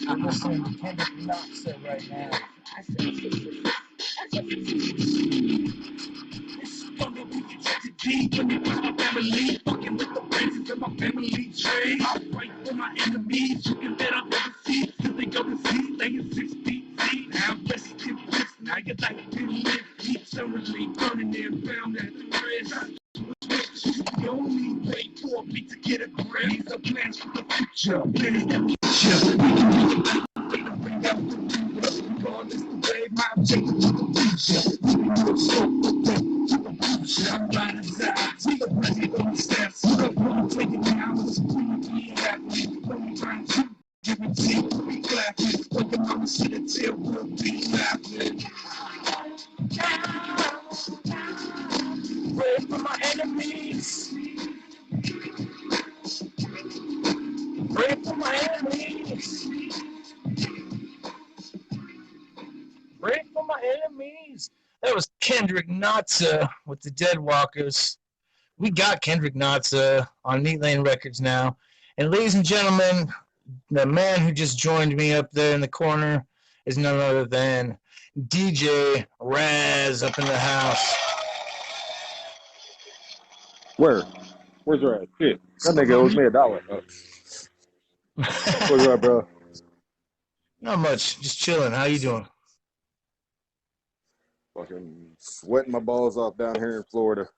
I'm listening to Kendrick Knox right now. Deep when you push my family, fucking with the branches of my family tree. I fight for my enemies, you can bet I'll never see. Till they go to sea, laying 6 feet deep. Now I'm rested in bliss, now your life didn't live. Deep suddenly burning and found at the wrist. The only way for me to get a grip is a plans for the future. Plans that future. We can be a better way to bring out the future. Regardless the way my objective to the future. We can do it so to the future. I'm riding sides. We the president on the steps. I'm taking down the supreme happening. When we trying to give it to you, we clapping. Working on the shit until we'll be laughing. Pray for my enemies. Pray for my enemies. Pray for my enemies. That was Kendrick Notza with the Deadwalkers. We got Kendrick Notza on Neat Lane Records now. And ladies and gentlemen, the man who just joined me up there in the corner is none other than DJ Raz up in the house. Where's Raz? Shit, that nigga owes me $1. What's up, bro? Not much, just chilling. How you doing? Fucking sweating my balls off down here in Florida.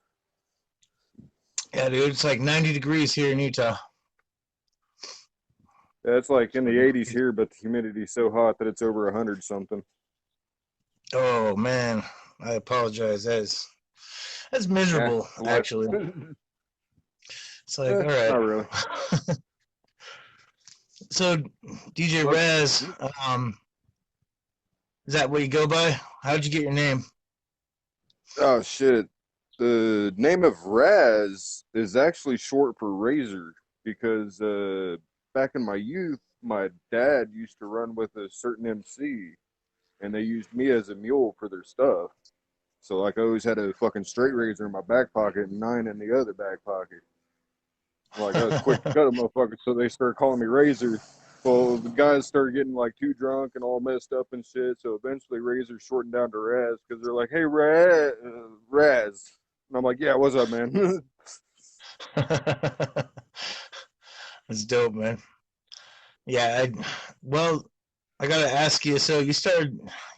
Yeah, dude, it's like 90 degrees here in Utah. Yeah, it's like in the 80s here, but the humidity's so hot that it's over 100 something. Oh man, I apologize. That's miserable, Yeah, actually. It's like, all right. Not really. So, DJ Raz, is that what you go by? How'd you get your name? Oh shit. The name of Raz is actually short for Razor because back in my youth, my dad used to run with a certain MC, and they used me as a mule for their stuff. So like I always had a fucking straight razor in my back pocket and 9 in the other back pocket. Like I was quick to cut a motherfucker, so they started calling me Razor. Well, the guys started getting like too drunk and all messed up and shit. So eventually Razor shortened down to Raz because they're like, "Hey, Raz," and I'm like, "Yeah, what's up, man?" That's dope, man. Yeah, I gotta ask you. So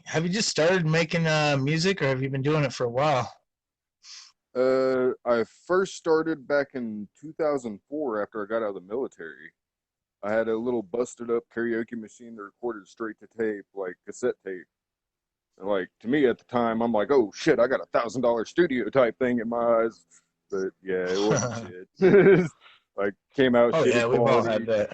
have you just started making music, or have you been doing it for a while? I first started back in 2004 after I got out of the military. I had a little busted up karaoke machine that recorded straight to tape, like cassette tape. And like to me at the time, I'm like, oh shit, I got $1,000 studio type thing in my eyes. But yeah, it wasn't shit. Like came out shitty yeah, we've all quality. had that.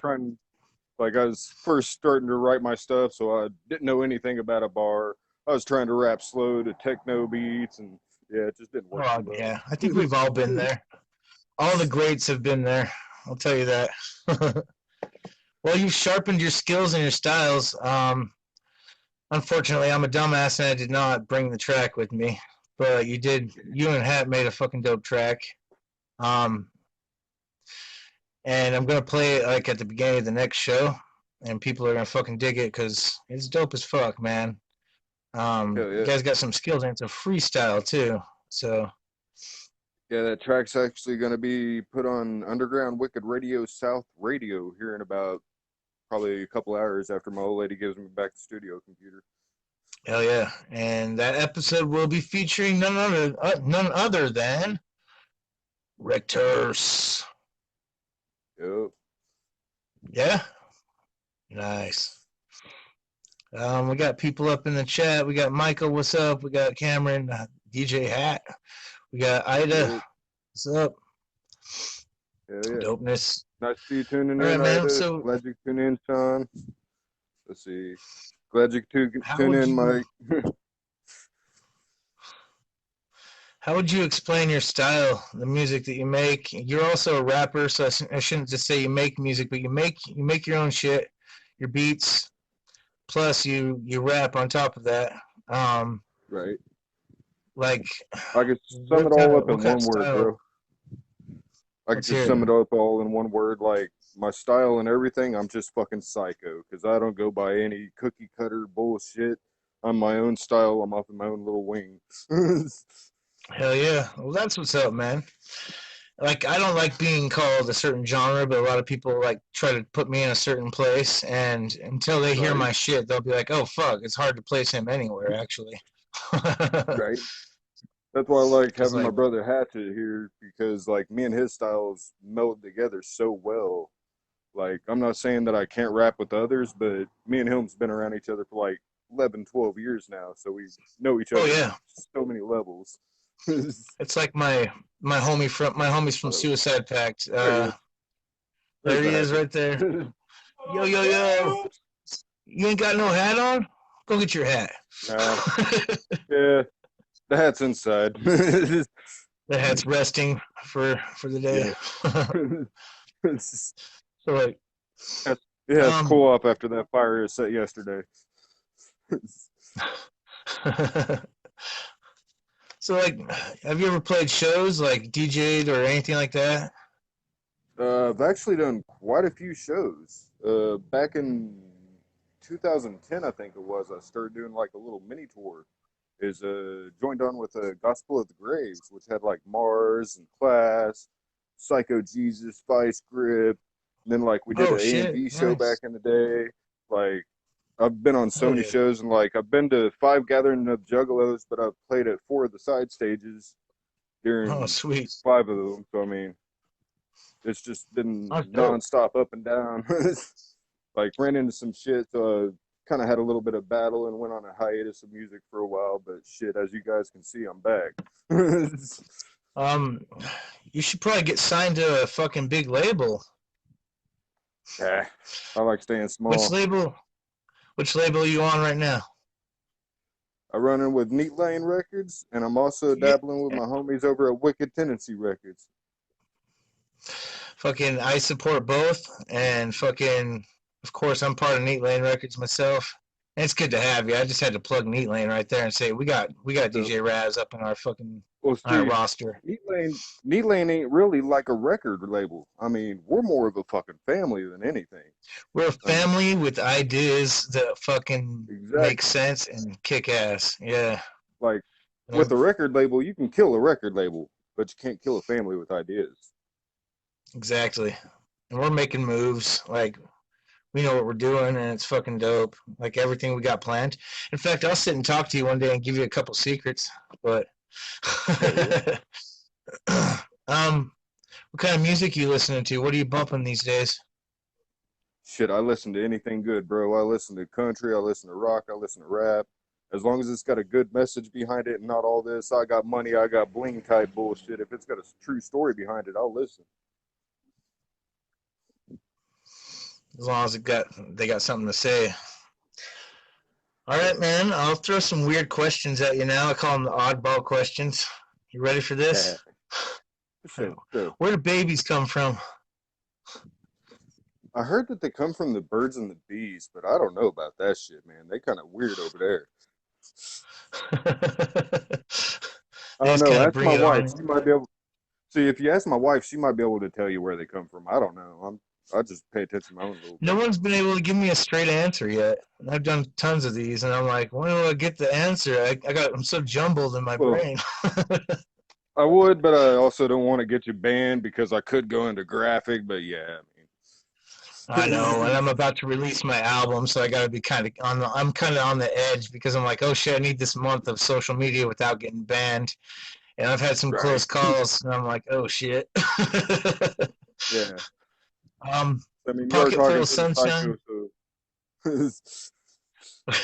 Like I was first starting to write my stuff, so I didn't know anything about a bar. I was trying to rap slow to techno beats, and yeah, it just didn't work. Yeah, I think we've all been there. All the greats have been there. I'll tell you that. Well, you've sharpened your skills and your styles. Unfortunately, I'm a dumbass and I did not bring the track with me. But you did. You and Hat made a fucking dope track. And I'm gonna play it like at the beginning of the next show, and people are gonna fucking dig it because it's dope as fuck, man. Yeah. You guys got some skills, and it's a freestyle too. So yeah, that track's actually going to be put on Underground Wicked Radio South Radio here in about probably a couple hours after my old lady gives me back the studio computer. Hell yeah. And that episode will be featuring none other than Rekt Hearse. Yep. Yeah? Nice. We got people up in the chat. We got Michael, what's up? We got Cameron, DJ Hat. We got Ida. What's up? Hell yeah. Dopeness. Nice to see you tuning in, right, man. Ida. So, glad you tuned in, Sean. Let's see. Glad you tune in, Mike. How would you explain your style, the music that you make? You're also a rapper, so I shouldn't just say you make music, but you make your own shit, your beats, plus you rap on top of that. Right. Like I could sum it all up in one word, bro. I could Let's just hear sum it. it up all in one word, like my style and everything. I'm just fucking psycho because I don't go by any cookie cutter bullshit. I'm my own style. I'm off in my own little wing. Hell yeah. Well, that's what's up, man. Like, I don't like being called a certain genre, but a lot of people like try to put me in a certain place, and until they hear Right, my shit, they'll be like, "Oh fuck, it's hard to place him anywhere." Actually, right. That's why I like because having my like, brother Hatchet here because like me and his styles meld together so well. Like I'm not saying that I can't rap with others, but me and him's been around each other for like 11, 12 years now, so we know each oh other on yeah, so many levels. it's like my homies from Suicide Pact. There he is. There There's he the is, Hatchet. right there. Yo yo yo, you ain't got no hat on? Go get your hat. Nah, yeah, the hat's inside. The hat's resting for the day. Yeah. It's, So like, yeah, it's um, cool off after that fire is set yesterday. so like, have you ever played shows like DJ'd or anything like that? I've actually done quite a few shows. Back in 2010, I think it was, I started doing like a little mini tour. Is joined on with Gospel of the Graves, which had like Mars and Class, Psycho Jesus, Vice Grip. And then like we did Oh an shit, A&B show back nice. in the day. Like I've been on so Oh many yeah. shows and like I've been to 5 gatherings of Juggalos, but I've played at 4 of the side stages Oh during sweet. 5 of them. So I mean, it's just been That's dope. nonstop up and down. Like ran into some shit, so I kind of had a little bit of battle and went on a hiatus of music for a while. But shit, as you guys can see, I'm back. Um, you should probably get signed to a fucking big label. Yeah, I like staying Which small. label? Which label are you on right now? I run in with Neat Lane Records, and I'm also Yeah. dabbling with my homies over at Wicked Tendency Records. Fucking, I support both, and fucking, of course, I'm part of Neat Lane Records myself. And it's good to have you. I just had to plug Neat Lane right there and say we got So, DJ Raz up in our fucking well, on our see, roster. Neat Lane ain't really like a record label. I mean, we're more of a fucking family than anything. We're a I mean, family with ideas that fucking make exactly. sense and kick ass. Yeah. Like You with know? a record label, you can kill a record label, but you can't kill a family with ideas. Exactly. And we're making moves. Like, we know what we're doing, and it's fucking dope. Like everything we got planned. In fact, I'll sit and talk to you one day and give you a couple secrets. But Hell yeah. um, what kind of music you listening to? What are you bumping these days? Shit, I listen to anything good, bro. I listen to country, I listen to rock, I listen to rap. As long as it's got a good message behind it and not all this, I got money, I got bling type bullshit. If it's got a true story behind it, I'll listen. As long as they got something to say. All right, man. I'll throw some weird questions at you now. I call them the oddball questions. You ready for this? For sure, for sure. Where do babies come from? I heard that they come from the birds and the bees, but I don't know about that shit, man. They kind of weird over there. I They don't just know. kind of Ask bring my it wife. on. She might be able. See, if you ask my wife, she might be able to tell you where they come from. I don't know. I just pay attention to my own little No thing. one's been able to give me a straight answer yet. I've done tons of these, and I'm like, when do I get the answer? I'm so jumbled in my Well, brain. I would, but I also don't want to get you banned because I could go into graphic. But yeah, I I know, and mean, I'm about to release my album, so I got to be kind of on the. I'm kind of on the edge because I'm like, oh shit, I need this month of social media without getting banned, and I've had some right? close calls, and I'm like, oh shit. Yeah. um, I mean, you are Pocket full talking of to the psycho, sunshine. so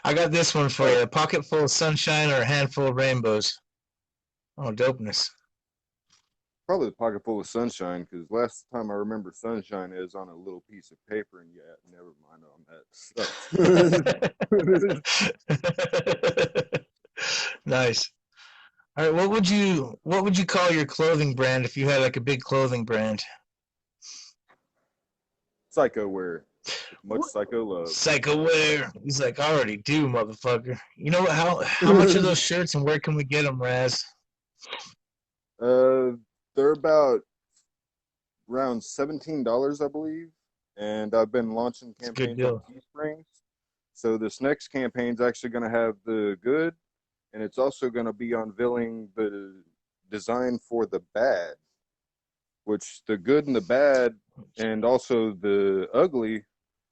I got this one for oh, you: a pocket full of sunshine or a handful of rainbows. Oh, dopeness. probably the pocket full of sunshine. Because last time I remember sunshine is on a little piece of paper, and yeah, never mind on that. Nice. All right, what would you call your clothing brand if you had like a big clothing brand? Psycho wear with much What? psycho love. Psycho wear. He's like, I already do, motherfucker. You know what? How much are those shirts and where can we get them, Raz? uh, they're about around $17, I believe, and I've been launching It's a good campaigns on deal. Teesprings. So this next campaign's actually going to have the good, and it's also going to be unveiling the design for the bad, which the good and the bad, and also the ugly,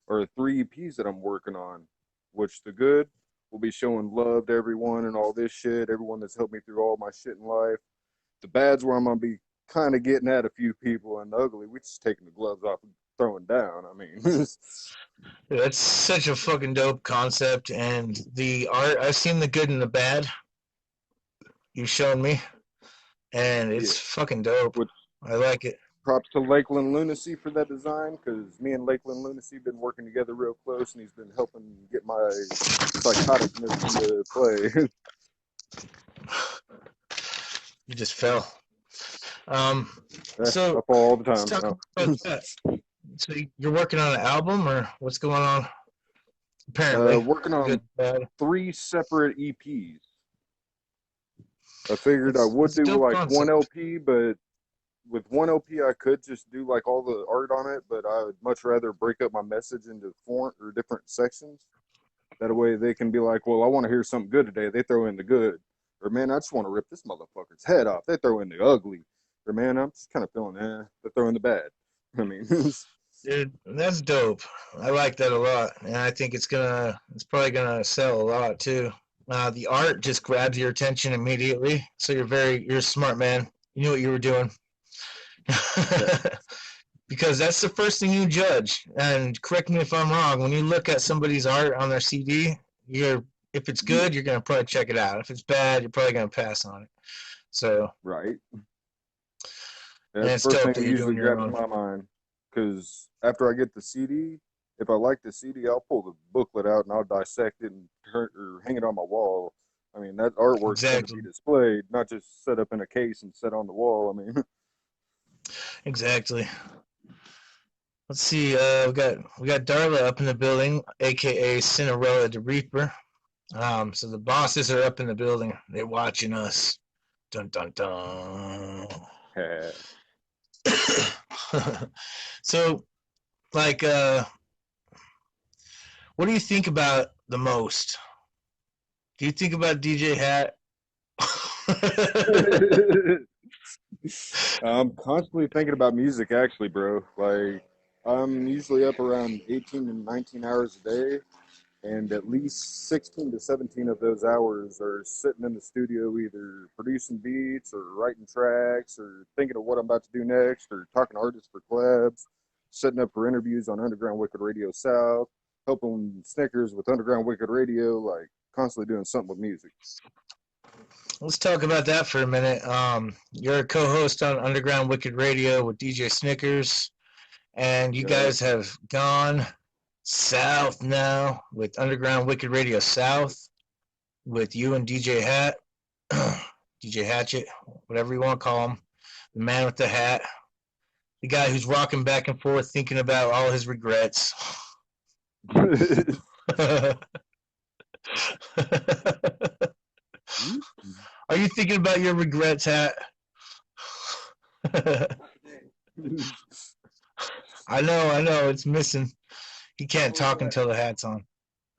are 3 EPs that I'm working on. Which the good will be showing love to everyone and all this shit, everyone that's helped me through all my shit in life. The bad's where I'm gonna be kind of getting at a few people, and the ugly, we just taking the gloves off and throwing down. I mean, That's such a fucking dope concept, and the art. I've seen the good and the bad. You've shown me, and yeah. it's fucking dope. Which I like it. props to Lakeland Lunacy for that design, because me and Lakeland Lunacy been working together real close, and he's been helping get my psychoticness into play. You just fell. So I fall all the let's time talk now. about that. So you're working on an album, or what's going on? Apparently, Working on good, bad. 3 separate EPs. I figured I would It's a do dope like one concept. LP, but with one LP I could just do like all the art on it, but I would much rather break up my message into font or different sections. That way they can be like, well, I want to hear something good today. They throw in the good. Or man, I just want to rip this motherfucker's head off. They throw in the ugly. Or man, I'm just kind of feeling, they throw in the bad. I mean, Dude, that's dope. I like that a lot, and I think it's probably gonna sell a lot too. The art just grabs your attention immediately, so you're a smart man. You knew what you were doing. Because that's the first thing you judge. And correct me if I'm wrong. When you look at somebody's art on their CD, if it's yeah, good, you're gonna probably check it out. If it's bad, you're probably gonna pass on it. So, right. and That's the it's first dope thing that that you're usually doing your grabs own. my mind. Because after I get the CD, if I like the CD, I'll pull the booklet out and I'll dissect it and or hang it on my wall. I mean, that artwork's going to Exactly. be displayed, not just set up in a case and set on the wall. I mean, Exactly. Let's see. We got Darla up in the building, aka Cinderella the Reaper. So the bosses are up in the building. They're watching us. Dun dun dun. So, like, what do you think about the most? Do you think about DJ Hat? I'm constantly thinking about music, actually, bro. Like, I'm usually up around 18 to 19 hours a day, and at least 16 to 17 of those hours are sitting in the studio either producing beats or writing tracks or thinking of what I'm about to do next or talking to artists for collabs, setting up for interviews on Underground Wicked Radio South, helping Snickers with Underground Wicked Radio, like constantly doing something with music. Let's talk about that for a minute. You're a co-host on Underground Wicked Radio with DJ Snickers, and you Yup. guys have gone south now with Underground Wicked Radio South with you and DJ Hat, DJ Hatchet, whatever you want to call him, the man with the hat, the guy who's rocking back and forth thinking about all his regrets. Are you thinking about your regrets, Hat? I know, it's missing. He can't talk until the hat's on.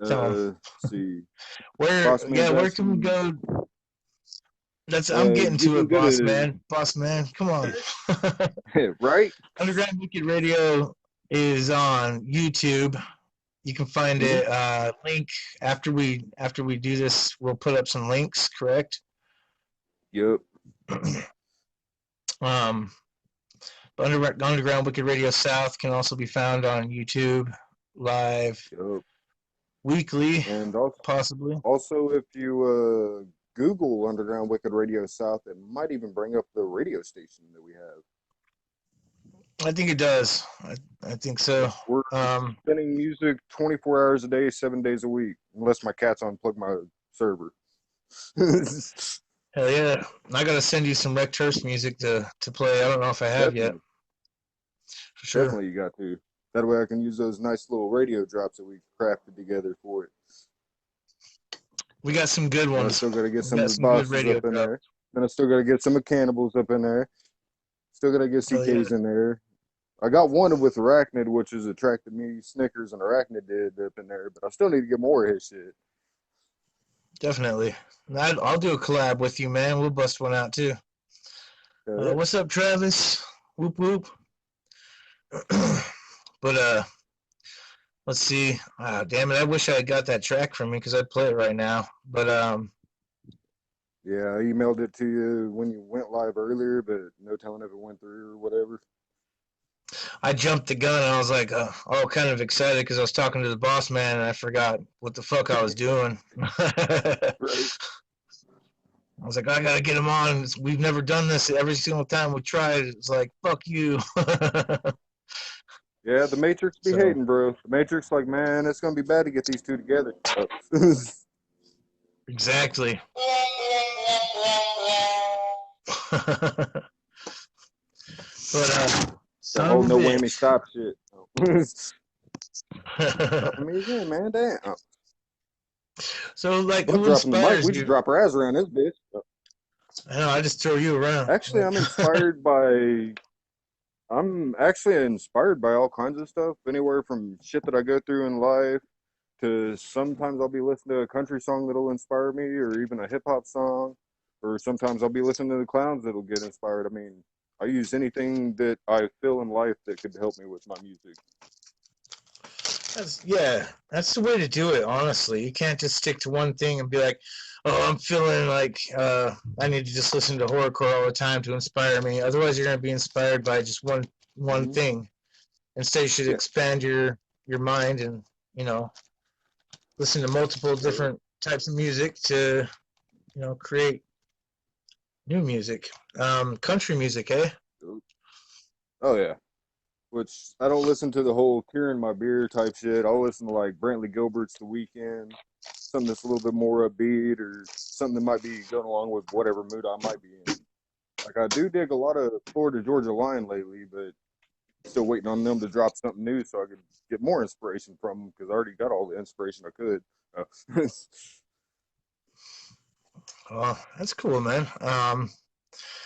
Tell him. See, Where boss man's can we asking. go? I'm getting You to can it, go boss to man. Boss man, come on. right. Underground Wicked Radio is on YouTube. You can find Mm-hmm. it link after we do this, we'll put up some links, correct? Yep. um Underground Wicked Radio South can also be found on YouTube live Yep. weekly, And possibly. also if you Google Underground Wicked Radio South, it might even bring up the radio station that we have. I think it does. I think so. We're spinning music 24 hours a day, 7 days a week, unless my cat's unplugged my server. Hell yeah. I gotta send you some Rekt Hearse music to play. I don't know if I have yet. For sure. Definitely you got to. That way I can use those nice little radio drops that we crafted together for it. We got some good ones. I still got to get some of the bosses up in there. Then I still got to get some of Cannibals up in there. Still got to get CKs in there. I got one with Arachnid, which has attracted me. Snickers and Arachnid did up in there, but I still need to get more of his shit. Definitely. I'll do a collab with you, man. We'll bust one out too. What's up, Travis? Whoop whoop. But let's see. Damn it! I wish I had got that track from me because I'd play it right now. But yeah, I emailed it to you when you went live earlier, but no telling if it went through or whatever. I jumped the gun and I was like, all kind of excited because I was talking to the boss man and I forgot what the fuck I was doing. Right. I was like, I gotta get him on. We've never done this. Every single time we tried, it's like, fuck you. Yeah, the Matrix be hating, bro. The Matrix, like, man, it's gonna be bad to get these two together. Exactly. But the whole no whammy stop shit. Stopping me again, man. Damn. So, like, who dropping the mic? We just drop Raz around this bitch. I know. I just throw you around. Actually, I'm inspired by. I'm actually inspired by all kinds of stuff. Anywhere from shit that I go through in life to sometimes I'll be listening to a country song that'll inspire me, or even a hip hop song, or sometimes I'll be listening to the clowns that'll get inspired. I mean, I use anything that I feel in life that could help me with my music. That's the way to do it, honestly. You can't just stick to one thing and be like, oh, I'm feeling like I need to just listen to horrorcore all the time to inspire me. Otherwise, you're going to be inspired by just one thing. Instead, you should expand your mind and, listen to multiple different types of music to, create new music. Country music, eh? Oh, yeah. Which I don't listen to the whole Kieran My Beer type shit. I'll listen to like Brantley Gilbert's The Weeknd, something that's a little bit more upbeat or something that might be going along with whatever mood I might be in. Like I do dig a lot of Florida Georgia Line lately, but still waiting on them to drop something new so I could get more inspiration from them because I already got all the inspiration I could. Oh, that's cool, man.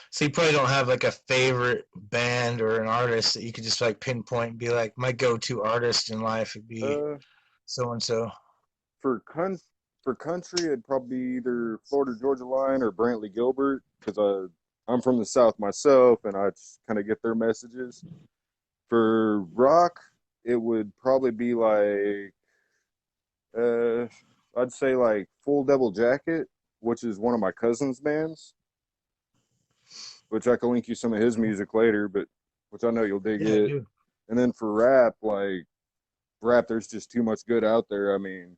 So you probably don't have like a favorite band or an artist that you could just like pinpoint and be like, my go-to artist in life would be so and so. For country, it'd probably be either Florida Georgia Line or Brantley Gilbert because I'm from the South myself and I just kind of get their messages. For rock, it would probably be like I'd say like Full Devil Jacket, which is one of my cousin's bands. Which I can link you some of his music later, but which I know you'll dig it. Dude. And then for rap, there's just too much good out there. I mean,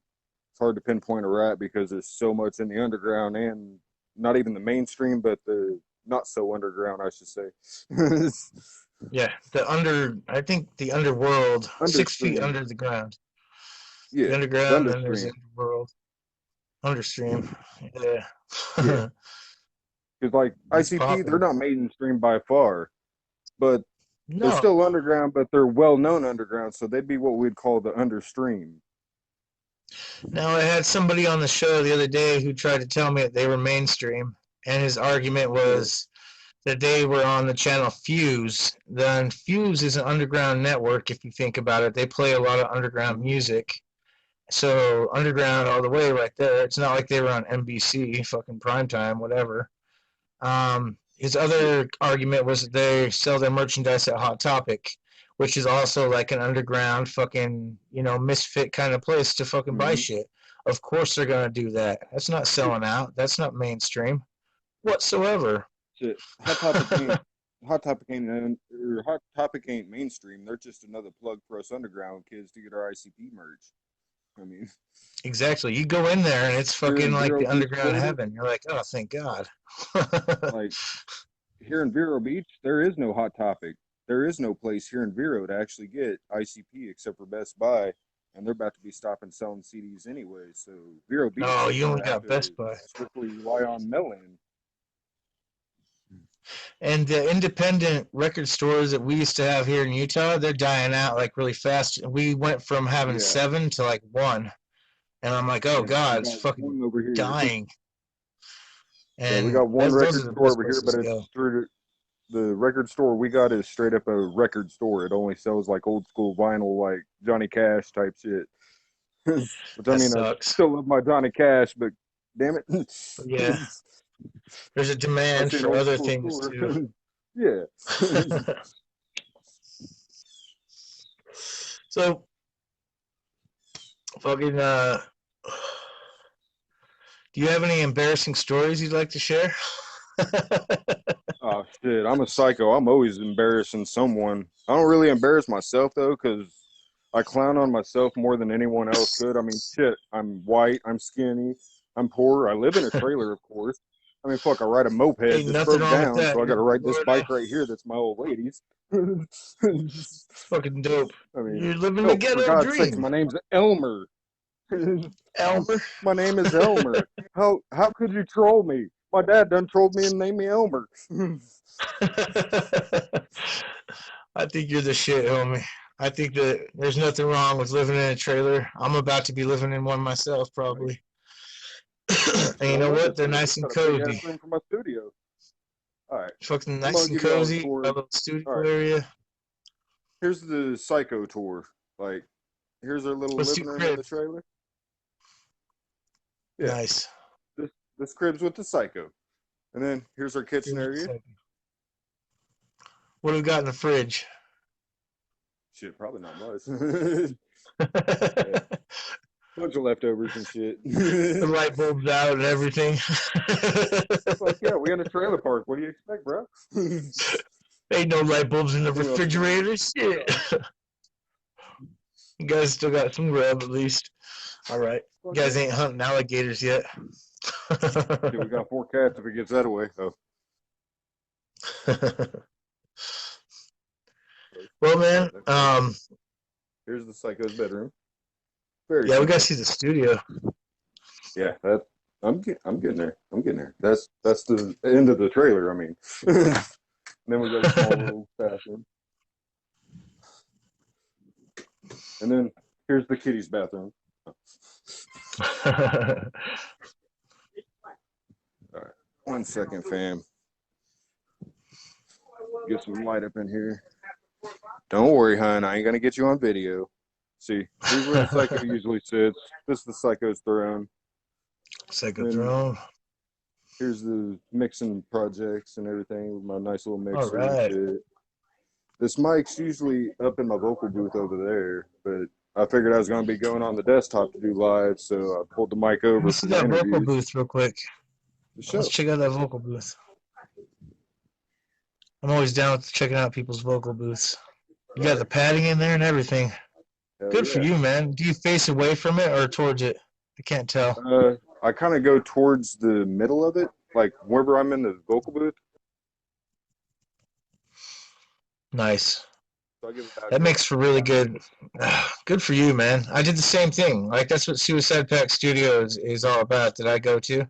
it's hard to pinpoint a rap because there's so much in the underground and not even the mainstream, but the not so underground, I should say. Yeah, I think the underworld, 6 feet under the ground. Yeah, the underground, and there's the underworld. Understream, yeah. Yeah. Because like ICP, they're not mainstream by far, but they're still underground, but they're well-known underground, so they'd be what we'd call the understream. Now, I had somebody on the show the other day who tried to tell me that they were mainstream, and his argument was that they were on the channel Fuse. Then Fuse is an underground network, if you think about it. They play a lot of underground music. So, underground all the way right there. It's not like they were on NBC, fucking primetime, whatever. His other argument was that they sell their merchandise at Hot Topic, which is also like an underground fucking, misfit kind of place to fucking buy shit. Of course they're going to do that. That's not selling out. That's not mainstream whatsoever. Shit. Hot Topic ain't mainstream. They're just another plug for us underground kids to get our ICP merch. I mean, exactly. You go in there and it's fucking like the underground heaven. You're like, oh, thank God. Like here in Vero Beach, there is no Hot Topic. There is no place here in Vero to actually get ICP except for Best Buy, and they're about to be stopping selling CDs anyway. So Vero Beach. Oh, you only got Best Buy. Strictly rely on mail-in. And the independent record stores that we used to have here in Utah, they're dying out like really fast. We went from having 7 to like 1. And I'm like, oh God, it's fucking dying. And we got one record store over here, but it's the record store we got is straight up a record store. It only sells like old school vinyl, like Johnny Cash type shit. Which I That mean, I sucks. still love my Johnny Cash, but damn it, But yeah, there's a I demand see an for old other school things store. too. Yeah. So fucking do you have any embarrassing stories you'd like to share? Oh shit, I'm a psycho. I'm always embarrassing someone. I don't really embarrass myself though, because I clown on myself more than anyone else could. I mean, shit, I'm white, I'm skinny, I'm poor. I live in a trailer, of course. I mean, fuck, I ride a moped Ain't that's nothing broke wrong with down, so that. I got You're to ride this Florida. bike right here that's my old lady's. Fucking dope. I mean, You're living the no, for ghetto God's sakes, dream, my name's Elmer. Elmer. My name is Elmer. How could you troll me? My dad done trolled me and named me Elmer. I think you're the shit, homie. I think that there's nothing wrong with living in a trailer. I'm about to be living in one myself, probably. And you I know love what? this They're room. nice It's and got a big ass cozy. room for my studio. All right, Fucking I'm nice gonna and give y'all a cozy. A tour. little studio All right, area. here's the Psycho tour. Like, here's our little Let's do living room in the cribs. trailer. Yeah, Nice. this crib's with the Psycho, and then here's our kitchen area. What do we got in the fridge? Shit, probably not much. Yeah, bunch of leftovers and shit. The light bulb's out and everything. Like, yeah, we in a trailer park. What do you expect, bro? Ain't no light bulbs in the Who else we got? refrigerator. Shit. You guys still got some grub at least. All right. You guys ain't hunting alligators yet. Shit, we got 4 cats if it gets that away. Oh, Well, man. here's the Psycho's bedroom. Very Yeah, we gotta simple. see the studio. Yeah, I'm getting there. I'm getting there. That's the end of the trailer. I mean, and then we got a small little bathroom, and then here's the kitty's bathroom. All right, 1 second, fam. Get some light up in here. Don't worry, hon. I ain't gonna get you on video. See, here's where the Psycho usually sits. This is the Psycho's throne. Psycho Then throne. here's the mixing projects and everything with my nice little All mixer and right. shit. This mic's usually up in my vocal booth over there, but I figured I was going to be going on the desktop to do live, so I pulled the mic over Let's for see my that vocal interviews. booth real quick. The Let's show. check out that vocal booth. I'm always down with checking out people's vocal booths. You got the padding in there and everything. Hell Good for yeah. you, man. Do you face away from it or towards it? I can't tell. I kind of go towards the middle of it, like wherever I'm in the vocal booth. Nice. So I give it back That makes for really good. Good for you, man. I did the same thing. Like that's what Suicide Pact Studio is all about. That I go to.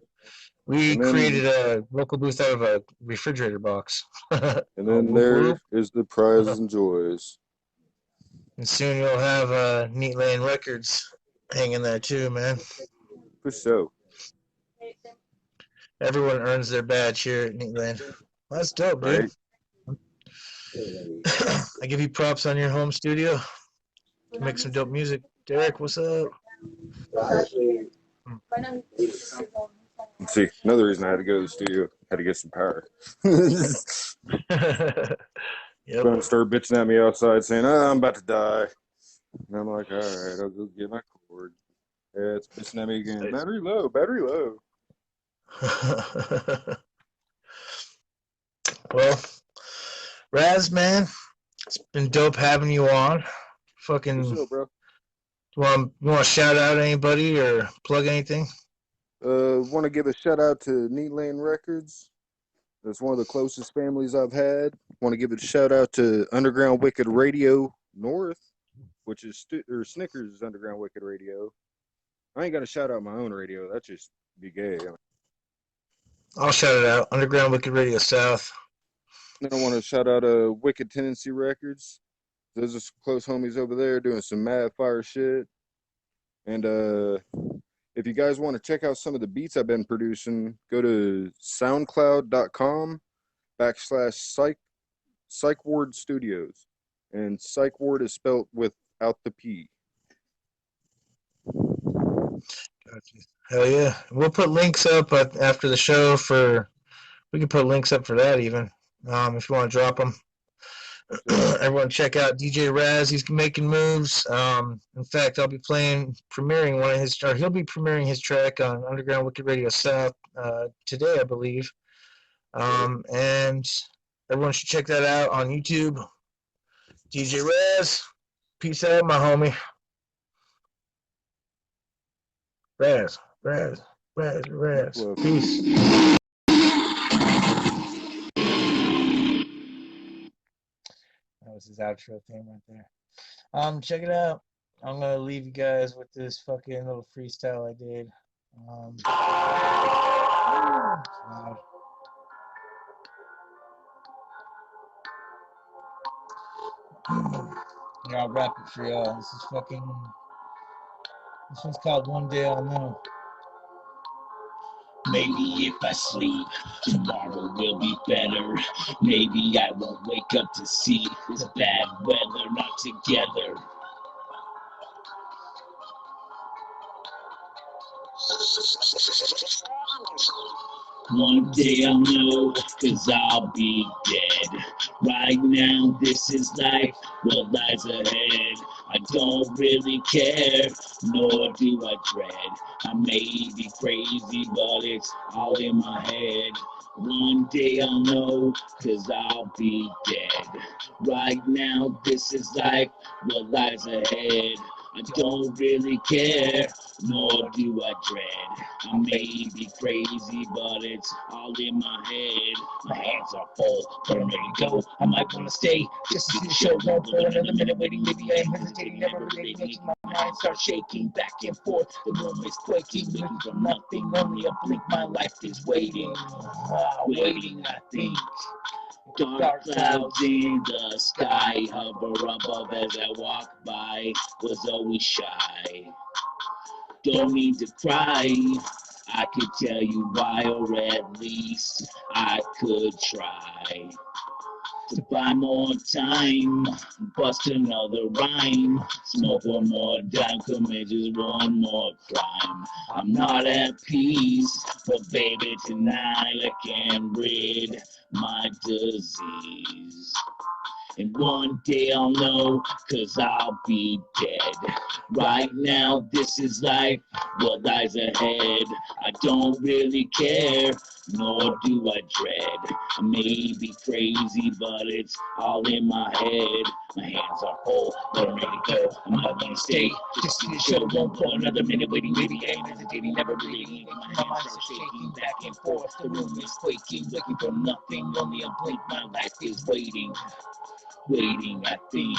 We And then, created a vocal booth out of a refrigerator box. and Oh, then whoop, there whoop. is the prizes and joys. And soon you'll have Neat Lane Records hanging there too, man. For sure. Everyone earns their badge here at Neat Lane. Well, that's dope, dude. Right? I give you props on your home studio. Make some dope music. Derek, what's up? See, another reason I had to go to the studio, I had to get some power. Yep. Phone started bitching at me outside saying, oh, I'm about to die. And I'm like, all right, I'll go get my cord. Yeah, it's bitching at me again. Battery low, battery low. Well, Raz, man, it's been dope having you on. Fucking, For sure, bro. you want to shout out anybody or plug anything? Want to give a shout out to Neat Lane Records. That's one of the closest families I've had. Want to give a shout out to Underground Wicked Radio North, which is Snickers Underground Wicked Radio. I ain't got to shout out my own radio. That's just be gay. I'll shout it out. Underground Wicked Radio South. I want to shout out Wicked Tendency Records. Those are some close homies over there doing some mad fire shit. And if you guys want to check out some of the beats I've been producing, go to soundcloud.com/psych Psych Ward Studios, and Psych Ward is spelt without the P. Gotcha. Hell yeah. We'll put links up after the show for. We can put links up for that even. If you want to drop them. Everyone check out DJ Raz. He's making moves. In fact, I'll be premiering one of his, or he'll be premiering his track on Underground Wicked Radio South today, I believe. And everyone should check that out on YouTube. DJ Raz, peace out, my homie. Raz, peace. That was his outro thing right there. Check it out. I'm gonna leave you guys with this fucking little freestyle I did. Yeah, I'll rap it for y'all. This one's called One Day I'll Know. Maybe if I sleep, tomorrow will be better. Maybe I won't wake up to see the bad weather not together. One day I'll know, cause I'll be dead. Right now this is life, what lies ahead. I don't really care, nor do I dread. I may be crazy, but it's all in my head. One day I'll know, cause I'll be dead. Right now this is life, what lies ahead. I don't really care, nor do I dread. I may be crazy, but it's all in my head. My hands are full, but I'm ready to go. I might want to stay, just to see the show go for another minute waiting. Maybe I am hesitating, never relating, making my mind start shaking back and forth. The room is quaking, waiting for nothing, only a blink. My life is waiting, waiting, I think. Dark clouds in the sky hover above as I walk by, was always shy. Don't need to cry, I could tell you why, or at least I could try. To buy more time, bust another rhyme, smoke one more dime, commit just one more crime. I'm not at peace, but baby tonight I can rid my disease. And one day I'll know, cause I'll be dead. Right now this is life, what lies ahead. I don't really care, nor do I dread. I may be crazy, but it's all in my head. My hands are full, but I'm ready to go. I might wanna stay, just see the show go for another minute waiting. Maybe I ain't hesitating, never really eating. My mind starts shaking back and forth. The room is quaking, waiting for nothing, only a blink. My life is waiting. Waiting, I think.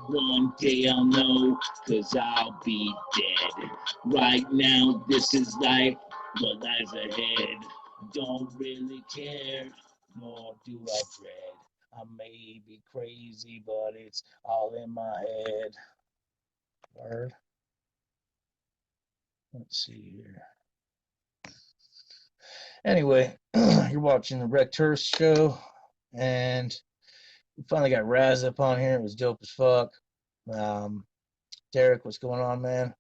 One day I'll know, cause I'll be dead. Right now, this is life, what lies ahead. Don't really care, nor do I dread. I may be crazy, but it's all in my head. Word. Let's see here. Anyway, you're watching the Rekt Hearse show, and we finally got Raz up on here. It was dope as fuck. Derek, what's going on, man?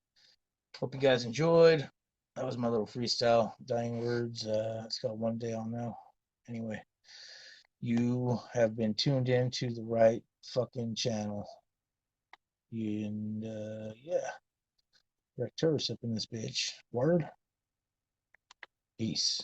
Hope you guys enjoyed. That was my little freestyle, dying words. It's called One Day I'll Know. Anyway, you have been tuned in to the right fucking channel. And yeah, Rekt Hearse up in this bitch. Word. Peace.